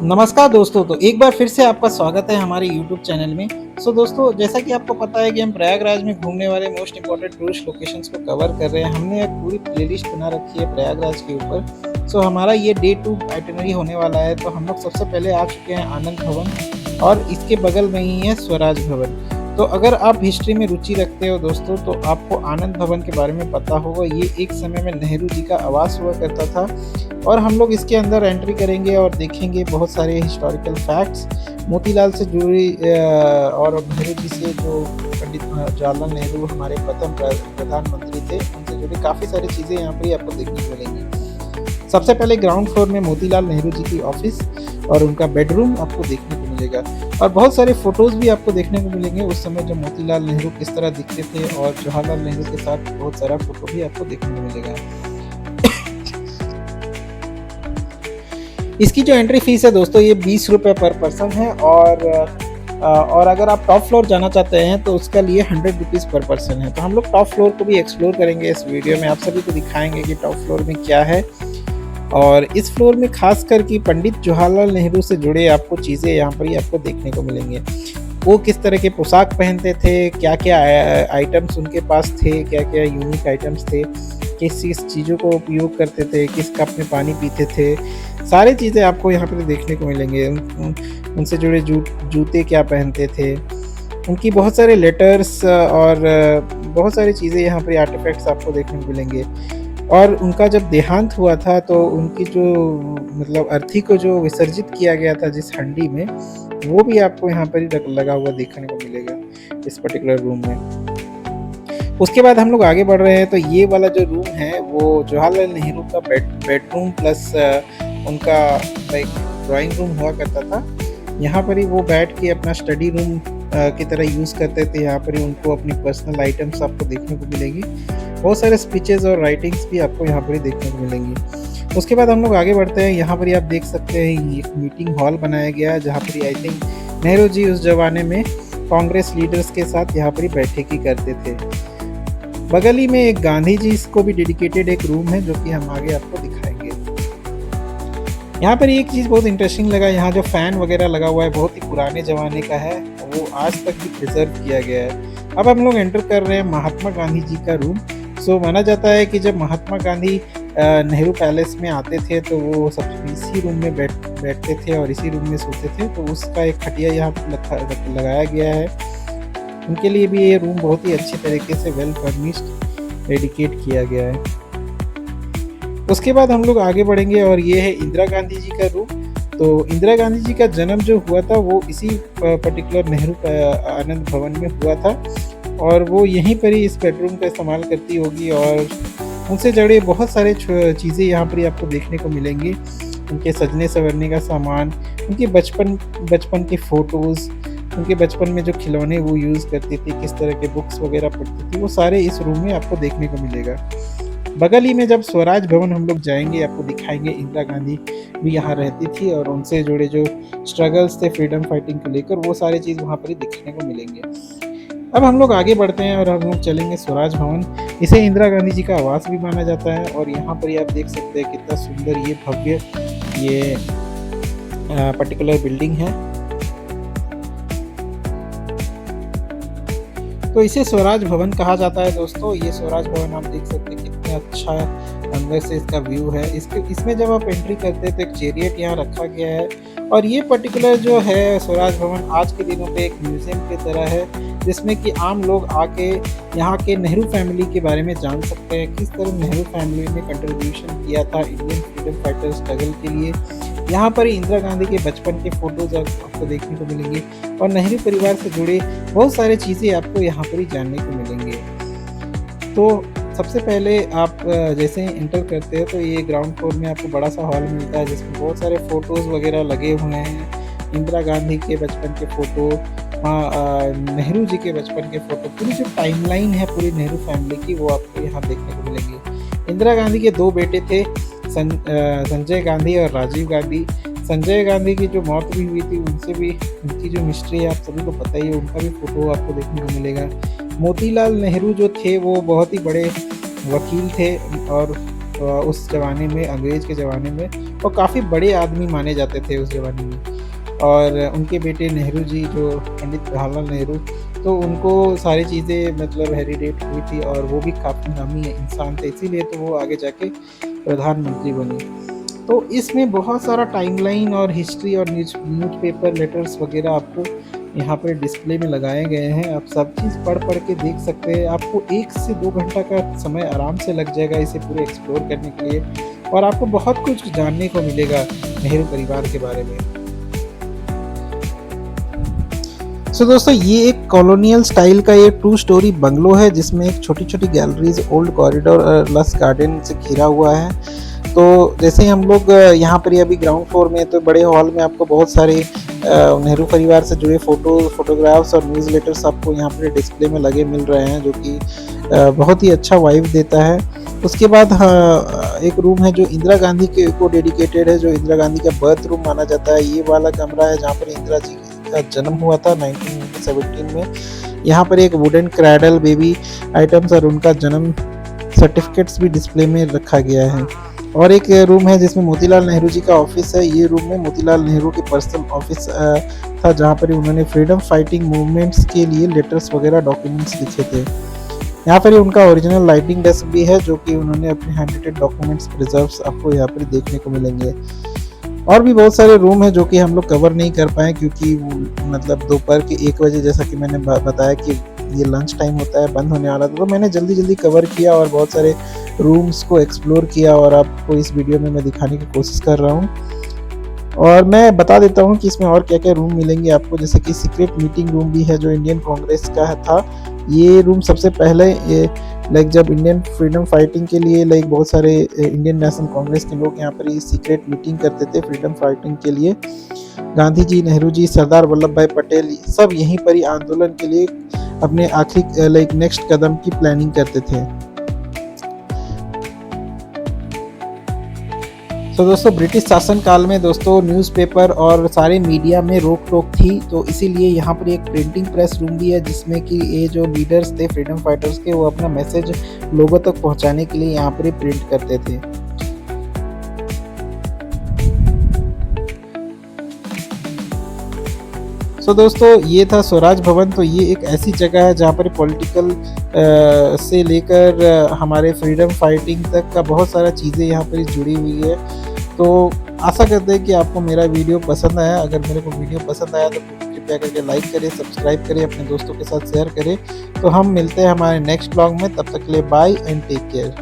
नमस्कार दोस्तों, तो एक बार फिर से आपका स्वागत है हमारे यूट्यूब चैनल में। दोस्तों, जैसा कि आपको पता है कि हम प्रयागराज में घूमने वाले मोस्ट इम्पोर्टेंट टूरिस्ट लोकेशंस को कवर कर रहे हैं। हमने एक पूरी प्लेलिस्ट बना रखी है प्रयागराज के ऊपर। हमारा ये डे 2 आइटिनरी होने वाला है। तो हम लोग सबसे पहले आ चुके हैं आनंद भवन और इसके बगल में ही है स्वराज भवन। तो अगर आप हिस्ट्री में रुचि रखते हो दोस्तों, तो आपको आनंद भवन के बारे में पता होगा। ये एक समय में नेहरू जी का आवास हुआ करता था और हम लोग इसके अंदर एंट्री करेंगे और देखेंगे बहुत सारे हिस्टोरिकल फैक्ट्स मोतीलाल से जुड़ी और नेहरू जी से, जो पंडित जवाहरलाल नेहरू हमारे प्रथम प्रधानमंत्री थे, उनसे जुड़ी काफ़ी सारी चीज़ें यहाँ पर ही आपको देखने को मिलेंगी। सबसे पहले ग्राउंड फ्लोर में मोतीलाल नेहरू जी की ऑफिस और उनका बेडरूम आपको देखने को मिलेगा और बहुत सारे फोटोज़ भी आपको देखने को मिलेंगे उस समय जब मोतीलाल नेहरू किस तरह दिखते थे, और जवाहरलाल नेहरू के साथ बहुत सारा फोटो भी आपको देखने को मिलेगा। इसकी जो एंट्री फीस है दोस्तों, ये 20 रुपये पर पर्सन है और अगर आप टॉप फ्लोर जाना चाहते हैं तो उसका लिए 100 रुपीज़ पर पर्सन है। तो हम लोग टॉप फ्लोर को भी एक्सप्लोर करेंगे इस वीडियो में, आप सभी को दिखाएंगे कि टॉप फ्लोर में क्या है। और इस फ्लोर में खास कर कि पंडित जवाहरलाल नेहरू से जुड़े आपको चीज़ें यहाँ पर ही आपको देखने को मिलेंगे। वो किस तरह के पोशाक पहनते थे, क्या क्या आइटम्स उनके पास थे, क्या क्या यूनिक आइटम्स थे, किस किस चीज़ों को उपयोग करते थे, किस कप में पानी पीते थे, सारी चीज़ें आपको यहाँ पर देखने को मिलेंगे। उनसे जुड़े जूते क्या पहनते थे, उनकी बहुत सारे लेटर्स और बहुत सारी चीज़ें यहाँ पर आर्टिफैक्ट्स आपको देखने को मिलेंगे। और उनका जब देहांत हुआ था तो उनकी जो मतलब अर्थी को जो विसर्जित किया गया था जिस हंडी में, वो भी आपको यहाँ पर ही लगा हुआ देखने को मिलेगा इस पर्टिकुलर रूम में। उसके बाद हम लोग आगे बढ़ रहे हैं तो ये वाला जो रूम है वो जवाहरलाल नेहरू का बेडरूम प्लस उनका एक ड्राइंग रूम हुआ करता था। यहाँ पर ही वो बैठ के अपना स्टडी रूम की तरह यूज़ करते थे। यहाँ पर ही उनको अपनी पर्सनल आइटम्स आपको देखने को मिलेगी। बहुत सारे स्पीचेस और राइटिंग्स भी आपको यहाँ पर ही देखने को मिलेंगी। उसके बाद हम लोग आगे बढ़ते हैं। यहाँ पर ही आप देख सकते हैं एक मीटिंग हॉल बनाया गया है, जहाँ पर ही आई थिंक नेहरू जी उस जमाने में कांग्रेस लीडर्स के साथ यहाँ पर ही बैठक ही करते थे। बगल ही में एक गांधी जी को भी डेडिकेटेड एक रूम है, जो कि हम आगे आपको दिखाएंगे। यहाँ पर एक चीज़ बहुत इंटरेस्टिंग लगा, यहाँ जो फ़ैन वगैरह लगा हुआ है बहुत ही पुराने ज़माने का है, वो आज तक भी प्रिजर्व किया गया है। अब हम लोग एंटर कर रहे हैं महात्मा गांधी जी का रूम। माना जाता है कि जब महात्मा गांधी नेहरू पैलेस में आते थे तो वो सब इसी रूम में बैठते थे और इसी रूम में सोते थे। तो उसका एक खटिया यहाँ पर लगाया गया है। उनके लिए भी ये रूम बहुत ही अच्छी तरीके से वेल फर्निश्ड डेडिकेट किया गया है। उसके बाद हम लोग आगे बढ़ेंगे और ये है इंदिरा गांधी जी का रूम। तो इंदिरा गांधी जी का जन्म जो हुआ था वो इसी पर्टिकुलर नेहरू आनंद भवन में हुआ था और वो यहीं पर ही इस बेडरूम का इस्तेमाल करती होगी और उनसे जुड़े बहुत सारे चीज़ें यहाँ पर ही आपको देखने को मिलेंगी। उनके सजने संवरने का सामान, उनके बचपन के फ़ोटोज़, उनके बचपन में जो खिलौने वो यूज़ करती थी, किस तरह के बुक्स वगैरह पढ़ती थी, वो सारे इस रूम में आपको देखने को मिलेगा। बगल ही में जब स्वराज भवन हम लोग जाएंगे आपको दिखाएंगे इंदिरा गांधी भी यहाँ रहती थी और उनसे जुड़े जो स्ट्रगल्स थे फ्रीडम फाइटिंग को लेकर, वो सारी चीज़ वहाँ पर ही देखने को मिलेंगे। अब हम लोग आगे बढ़ते हैं और हम लोग चलेंगे स्वराज भवन। इसे इंदिरा गांधी जी का आवास भी माना जाता है और यहाँ पर ही आप देख सकते हैं कितना सुंदर ये भव्य ये पर्टिकुलर बिल्डिंग है। तो इसे स्वराज भवन कहा जाता है दोस्तों। ये स्वराज भवन आप देख सकते हैं कितना अच्छा अंदर से इसका व्यू है। इसमें जब आप एंट्री करते हैं तो एक चैरियट यहाँ रखा गया है और ये पर्टिकुलर जो है स्वराज भवन आज के दिनों पे एक म्यूज़ियम की तरह है, जिसमें कि आम लोग आके यहाँ के नेहरू फैमिली के बारे में जान सकते हैं, किस तरह नेहरू फैमिली ने कंट्रीब्यूशन किया था इंडियन फ्रीडम फाइटर स्ट्रगल के लिए। यहाँ पर इंदिरा गांधी के बचपन के फ़ोटोज़ आपको देखने को मिलेंगे और नेहरू परिवार से जुड़े बहुत सारी चीज़ें आपको यहाँ पर ही जानने को मिलेंगे। तो सबसे पहले आप जैसे ही इंटर करते हैं तो ये ग्राउंड फ्लोर में आपको बड़ा सा हॉल मिलता है, जिसमें बहुत सारे फ़ोटोज़ वगैरह लगे हुए हैं। इंदिरा गांधी के बचपन के फ़ोटो, नेहरू जी के बचपन के फ़ोटो, पूरी जो टाइमलाइन है पूरी नेहरू फैमिली की, वो आपको यहाँ देखने को मिलेंगी। इंदिरा गांधी के 2 बेटे थे, संजय गांधी और राजीव गांधी। संजय गांधी की जो मौत भी हुई थी उनसे भी उनकी जो मिस्ट्री है आप सभी को पता ही है, उनका भी फ़ोटो आपको देखने को मिलेगा। मोतीलाल नेहरू जो थे वो बहुत ही बड़े वकील थे और उस ज़माने में, अंग्रेज़ के ज़माने में वो काफ़ी बड़े आदमी माने जाते थे उस ज़माने में। और उनके बेटे नेहरू जी, जो पंडित जवाहरलाल नेहरू, तो उनको सारी चीज़ें मतलब हेरिडेट हुई थी और वो भी काफ़ी नामी इंसान थे, इसीलिए तो वो आगे जाके प्रधानमंत्री बने। तो इसमें बहुत सारा टाइमलाइन और हिस्ट्री और न्यूज़पेपर लेटर्स वगैरह आपको यहाँ पर डिस्प्ले में लगाए गए हैं। आप सब चीज़ पढ़ के देख सकते हैं। आपको 1 से 2 घंटा का समय आराम से लग जाएगा इसे पूरे एक्सप्लोर करने के लिए, और आपको बहुत कुछ जानने को मिलेगा नेहरू परिवार के बारे में। सो दोस्तों, ये एक कॉलोनियल स्टाइल का ये 2 स्टोरी बंगलो है, जिसमें एक छोटी-छोटी गैलरीज़, ओल्ड कॉरिडोर और लश गार्डन से घिरा हुआ है। तो जैसे ही हम लोग यहाँ पर अभी ग्राउंड फ्लोर में, तो बड़े हॉल में आपको बहुत सारे नेहरू परिवार से जुड़े फोटोग्राफ्स और न्यूज़ लेटर्स आपको यहाँ पर डिस्प्ले में लगे मिल रहे हैं, जो कि बहुत ही अच्छा वाइब देता है। उसके बाद हाँ, एक रूम है जो इंदिरा गांधी के को डेडिकेटेड है, जो इंदिरा गांधी का बर्थ रूम माना जाता है। ये वाला कमरा है जहाँ पर इंदिरा जी का जन्म हुआ था 1917 में। यहाँ पर एक वुडन क्रैडल, बेबी आइटम्स और उनका जन्म सर्टिफिकेट्स भी डिस्प्ले में रखा गया है। और एक रूम है जिसमें मोतीलाल नेहरू जी का ऑफिस है। ये रूम में मोतीलाल नेहरू के पर्सनल ऑफिस था, जहाँ पर उन्होंने फ्रीडम फाइटिंग मूवमेंट्स के लिए लेटर्स वगैरह डॉक्यूमेंट्स लिखे थे। यहाँ पर उनका ओरिजिनल राइटिंग डेस्क भी है, जो कि उन्होंने अपने हैंडराइटेड डॉक्यूमेंट्स प्रिजर्व्स आपको यहाँ पर देखने को मिलेंगे। और भी बहुत सारे रूम हैं जो कि हम लोग कवर नहीं कर पाए, क्योंकि मतलब दोपहर के 1 बजे, जैसा कि मैंने बताया कि ये लंच टाइम होता है, बंद होने वाला था, तो मैंने जल्दी कवर किया और बहुत सारे रूम्स को एक्सप्लोर किया और आपको इस वीडियो में मैं दिखाने की कोशिश कर रहा हूँ। और मैं बता देता हूँ कि इसमें और क्या-क्या रूम मिलेंगे आपको, जैसे कि सीक्रेट मीटिंग रूम भी है जो इंडियन कांग्रेस का था। ये रूम सबसे पहले लाइक जब इंडियन फ्रीडम फाइटिंग के लिए लाइक बहुत सारे इंडियन नेशनल कांग्रेस के लोग यहाँ पर ये सीक्रेट मीटिंग करते थे फ्रीडम फाइटिंग के लिए। गांधी जी, नेहरू जी, सरदार वल्लभ भाई पटेल सब यहीं पर ही आंदोलन के लिए अपने आखिरी लाइक नेक्स्ट कदम की प्लानिंग करते थे। तो दोस्तों, ब्रिटिश शासन काल में दोस्तों न्यूज़पेपर और सारे मीडिया में रोक टोक थी, तो इसीलिए यहाँ पर एक प्रिंटिंग प्रेस रूम भी है, जिसमें कि ये जो लीडर्स थे फ्रीडम फाइटर्स के, वो अपना मैसेज लोगों तक पहुँचाने के लिए यहाँ पर प्रिंट करते थे। सो दोस्तों, ये था स्वराज भवन। तो ये एक ऐसी जगह है जहाँ पर पॉलिटिकल से लेकर हमारे फ्रीडम फाइटिंग तक का बहुत सारा चीज़ें यहाँ पर जुड़ी हुई है। तो आशा करते हैं कि आपको मेरा वीडियो पसंद आया। अगर मेरे को वीडियो पसंद आया तो कृपया करके लाइक करें, सब्सक्राइब करें, अपने दोस्तों के साथ शेयर करें। तो हम मिलते हैं हमारे नेक्स्ट ब्लॉग में, तब तक के लिए बाय एंड टेक केयर।